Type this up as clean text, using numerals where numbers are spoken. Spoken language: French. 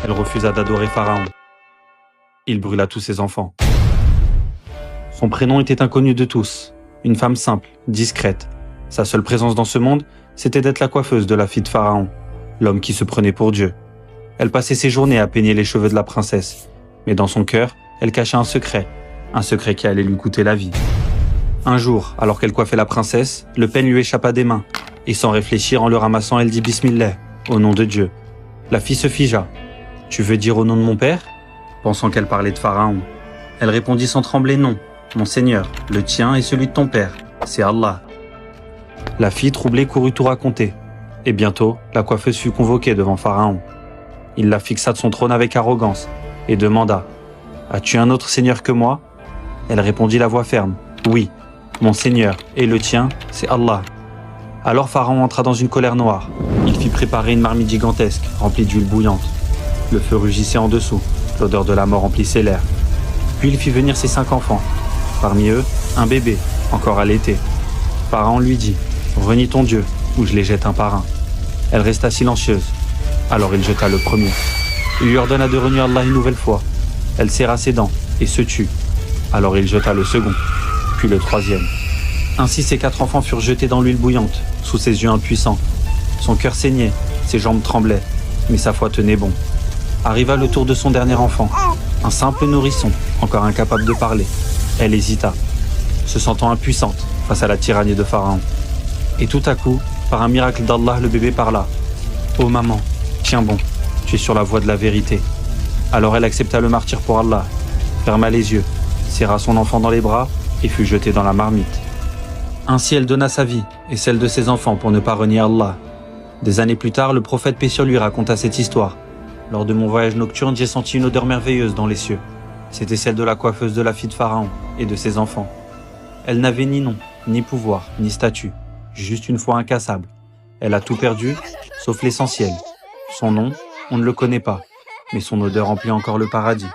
elle refusa d'adorer Pharaon. Il brûla tous ses enfants. Son prénom était inconnu de tous. Une femme simple, discrète. Sa seule présence dans ce monde, c'était d'être la coiffeuse de la fille de Pharaon, l'homme qui se prenait pour Dieu. Elle passait ses journées à peigner les cheveux de la princesse. Mais dans son cœur, elle cachait un secret qui allait lui coûter la vie. Un jour, alors qu'elle coiffait la princesse, le peigne lui échappa des mains. Et sans réfléchir, en le ramassant, elle dit « Bismillah », au nom de Dieu. La fille se figea. « Tu veux dire au nom de mon père ?» Pensant qu'elle parlait de Pharaon. Elle répondit sans trembler « Non, mon Seigneur, le tien et celui de ton père, c'est Allah. » La fille troublée courut tout raconter. Et bientôt, la coiffeuse fut convoquée devant Pharaon. Il la fixa de son trône avec arrogance et demanda « As-tu un autre seigneur que moi ?» Elle répondit la voix ferme « Oui, mon Seigneur et le tien, c'est Allah. » Alors Pharaon entra dans une colère noire. Il fit préparer une marmite gigantesque, remplie d'huile bouillante. Le feu rugissait en dessous, l'odeur de la mort emplissait l'air. Puis il fit venir ses 5 enfants. Parmi eux, un bébé, encore allaité. Pharaon lui dit « Renie ton Dieu, ou je les jette un par un. » Elle resta silencieuse. Alors il jeta le premier. Il lui ordonna de renier Allah une nouvelle fois. Elle serra ses dents et se tut. Alors il jeta le second, puis le troisième. Ainsi ses 4 enfants furent jetés dans l'huile bouillante, sous ses yeux impuissants. Son cœur saignait, ses jambes tremblaient, mais sa foi tenait bon. Arriva le tour de son dernier enfant, un simple nourrisson, encore incapable de parler. Elle hésita, se sentant impuissante face à la tyrannie de Pharaon. Et tout à coup, par un miracle d'Allah, le bébé parla. « Oh maman, tiens bon, tu es sur la voie de la vérité. » Alors elle accepta le martyre pour Allah, ferma les yeux, serra son enfant dans les bras et fut jetée dans la marmite. Ainsi elle donna sa vie et celle de ses enfants pour ne pas renier Allah. Des années plus tard, le prophète paix sur lui raconta cette histoire. Lors de mon voyage nocturne, j'ai senti une odeur merveilleuse dans les cieux. C'était celle de la coiffeuse de la fille de Pharaon et de ses enfants. Elle n'avait ni nom, ni pouvoir, ni statut, juste une foi incassable. Elle a tout perdu, sauf l'essentiel. Son nom, on ne le connaît pas, mais son odeur remplit encore le paradis.